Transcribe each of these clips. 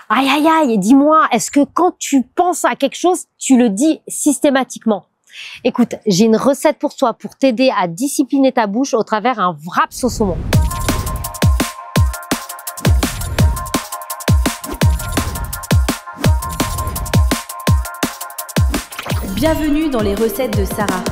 Aïe, aïe, aïe, dis-moi, est-ce que quand tu penses à quelque chose, tu le dis systématiquement? Écoute, j'ai une recette pour toi pour t'aider à discipliner ta bouche au travers un wraps au saumon. Bienvenue dans les recettes de Sarah.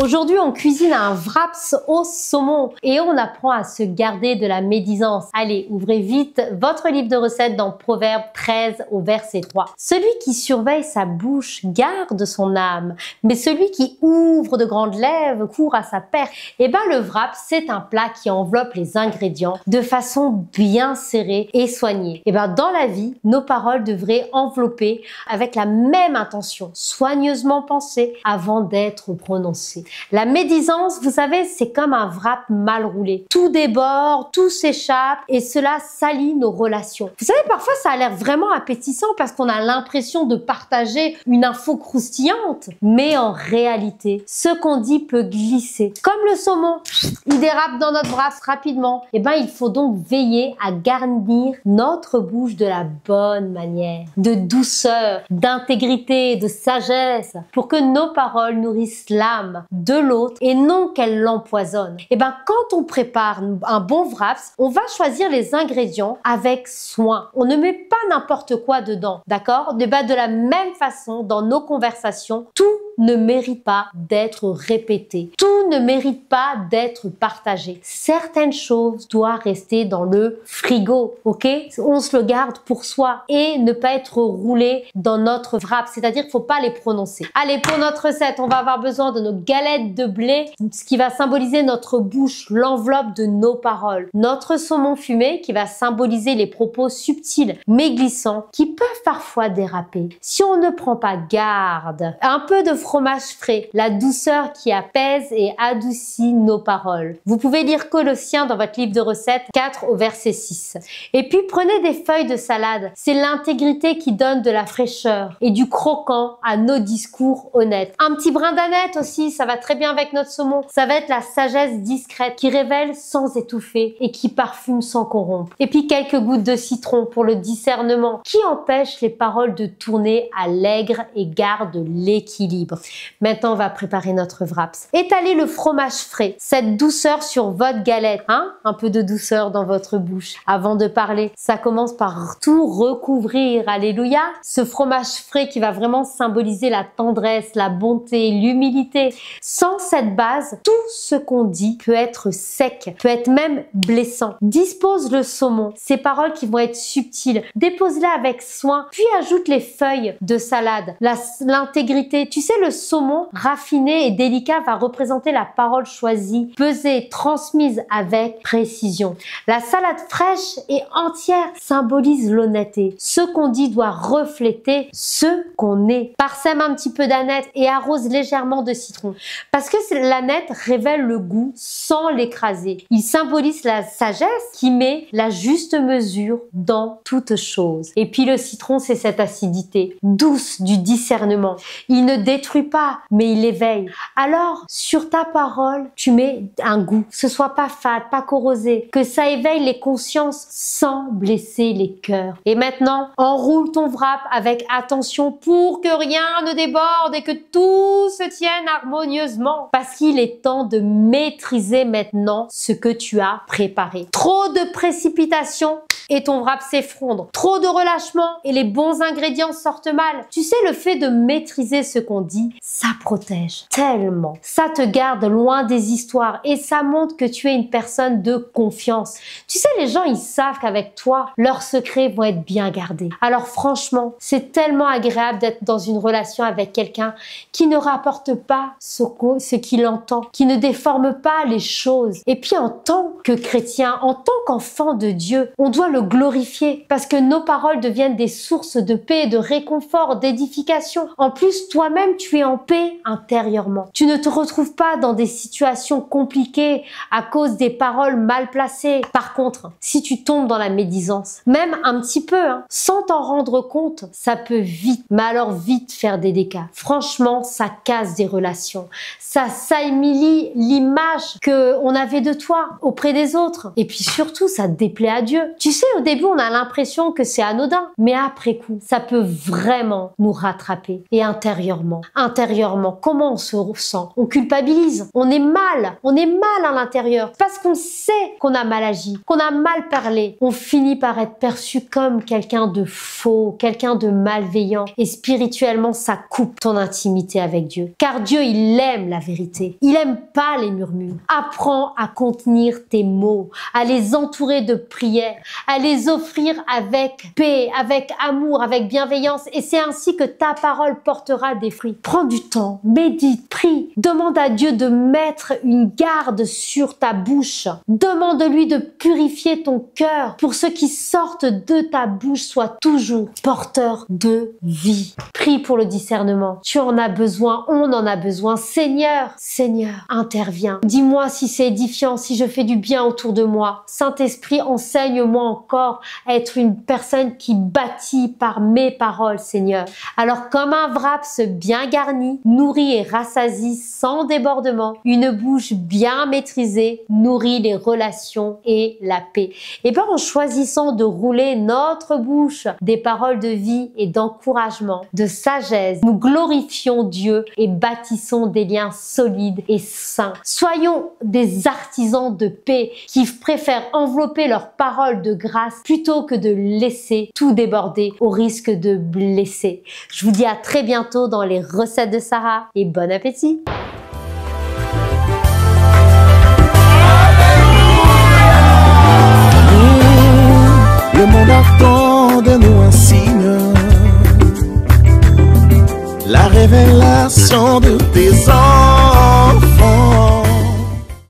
Aujourd'hui, on cuisine un wraps au saumon et on apprend à se garder de la médisance. Allez, ouvrez vite votre livre de recettes dans Proverbe 13 au verset 3. Celui qui surveille sa bouche garde son âme, mais celui qui ouvre de grandes lèvres court à sa perte. Et ben le wraps, c'est un plat qui enveloppe les ingrédients de façon bien serrée et soignée. Et ben dans la vie, nos paroles devraient envelopper avec la même intention, soigneusement pensées avant d'être prononcées. La médisance, vous savez, c'est comme un wrap mal roulé. Tout déborde, tout s'échappe et cela salit nos relations. Vous savez, parfois, ça a l'air vraiment appétissant parce qu'on a l'impression de partager une info croustillante. Mais en réalité, ce qu'on dit peut glisser. Comme le saumon, il dérape dans notre wraps rapidement. Et ben, il faut donc veiller à garnir notre bouche de la bonne manière, de douceur, d'intégrité, de sagesse, pour que nos paroles nourrissent l'âme de l'autre et non qu'elle l'empoisonne. Et ben quand on prépare un bon wraps, on va choisir les ingrédients avec soin. On ne met pas n'importe quoi dedans, d'accord? De la même façon, dans nos conversations, tout ne mérite pas d'être répété. Tout ne mérite pas d'être partagé. Certaines choses doivent rester dans le frigo, ok? On se le garde pour soi et ne pas être roulé dans notre wrap, c'est-à-dire qu'il ne faut pas les prononcer. Allez, pour notre recette, on va avoir besoin de nos galettes de blé, ce qui va symboliser notre bouche, l'enveloppe de nos paroles. Notre saumon fumé qui va symboliser les propos subtils mais glissants qui peuvent parfois déraper. Si on ne prend pas garde, un peu de fromage frais, la douceur qui apaise et adoucit nos paroles. Vous pouvez lire Colossiens dans votre livre de recettes 4 au verset 6. Et puis prenez des feuilles de salade. C'est l'intégrité qui donne de la fraîcheur et du croquant à nos discours honnêtes. Un petit brin d'aneth aussi, ça va très bien avec notre saumon. Ça va être la sagesse discrète qui révèle sans étouffer et qui parfume sans corrompre. Et puis quelques gouttes de citron pour le discernement qui empêche les paroles de tourner à l'aigre et garde l'équilibre. Maintenant, on va préparer notre wraps. Étalez le fromage frais, cette douceur sur votre galette, hein? Un peu de douceur dans votre bouche. Avant de parler, ça commence par tout recouvrir. Alléluia! Ce fromage frais qui va vraiment symboliser la tendresse, la bonté, l'humilité. Sans cette base, tout ce qu'on dit peut être sec, peut être même blessant. Dispose le saumon, ces paroles qui vont être subtiles. Dépose-les avec soin, puis ajoute les feuilles de salade, l'intégrité. Tu sais, le saumon raffiné et délicat va représenter la parole choisie, pesée, transmise avec précision. La salade fraîche et entière symbolise l'honnêteté. Ce qu'on dit doit refléter ce qu'on est. Parsème un petit peu d'aneth et arrose légèrement de citron. Parce que l'aneth révèle le goût sans l'écraser. Il symbolise la sagesse qui met la juste mesure dans toute chose. Et puis le citron, c'est cette acidité douce du discernement. Il ne détruit pas, mais il éveille. Alors, sur ta parole, tu mets un goût. Que ce soit pas fade, pas corrosé. Que ça éveille les consciences sans blesser les cœurs. Et maintenant, enroule ton wrap avec attention pour que rien ne déborde et que tout se tienne harmonieusement. Parce qu'il est temps de maîtriser maintenant ce que tu as préparé. Trop de précipitation et ton wrap s'effondre. Trop de relâchement et les bons ingrédients sortent mal. Tu sais, le fait de maîtriser ce qu'on dit, ça protège tellement. Ça te garde loin des histoires et ça montre que tu es une personne de confiance. Tu sais, les gens, ils savent qu'avec toi, leurs secrets vont être bien gardés. Alors franchement, c'est tellement agréable d'être dans une relation avec quelqu'un qui ne rapporte pas ce qu'il entend, qui ne déforme pas les choses. Et puis en tant que chrétien, en tant qu'enfant de Dieu, on doit le glorifier parce que nos paroles deviennent des sources de paix, de réconfort, d'édification. En plus, toi-même, tu es en paix intérieurement. Tu ne te retrouves pas dans des situations compliquées à cause des paroles mal placées. Par contre, si tu tombes dans la médisance, même un petit peu, sans t'en rendre compte, ça peut vite, mais alors vite faire des dégâts. Franchement, ça casse des relations. Ça s'humilie l'image qu'on avait de toi auprès des autres. Et puis surtout, ça déplaît à Dieu. Tu sais, au début, on a l'impression que c'est anodin, mais après coup, ça peut vraiment nous rattraper. Et intérieurement, comment on se ressent? On culpabilise, on est mal à l'intérieur parce qu'on sait qu'on a mal agi, qu'on a mal parlé. On finit par être perçu comme quelqu'un de faux, quelqu'un de malveillant. Et spirituellement, ça coupe ton intimité avec Dieu. Car Dieu, il aime la vérité. Il aime pas les murmures. Apprends à contenir tes mots, à les entourer de prières, à les offrir avec paix, avec amour, avec bienveillance. Et c'est ainsi que ta parole portera des fruits. Prends du temps, médite, prie. Demande à Dieu de mettre une garde sur ta bouche. Demande-lui de purifier ton cœur pour ce qui sortent de ta bouche soit toujours porteur de vie. Prie pour le discernement. Tu en as besoin, on en a besoin. Seigneur, interviens. Dis-moi si c'est édifiant, si je fais du bien autour de moi. Saint-Esprit, enseigne-moi encore à être une personne qui bâtit par mes paroles, Seigneur. Alors, comme un vraps bien garni, nourri et rassasie sans débordement, une bouche bien maîtrisée nourrit les relations et la paix. Et bien, en choisissant de rouler notre bouche des paroles de vie et d'encouragement, de sagesse, nous glorifions Dieu et bâtissons des liens solides et sains. Soyons des artisans de paix qui préfèrent envelopper leurs paroles de grâce plutôt que de laisser tout déborder au risque de blesser. Je vous dis à très bientôt dans les recettes de Sarah et bon appétit!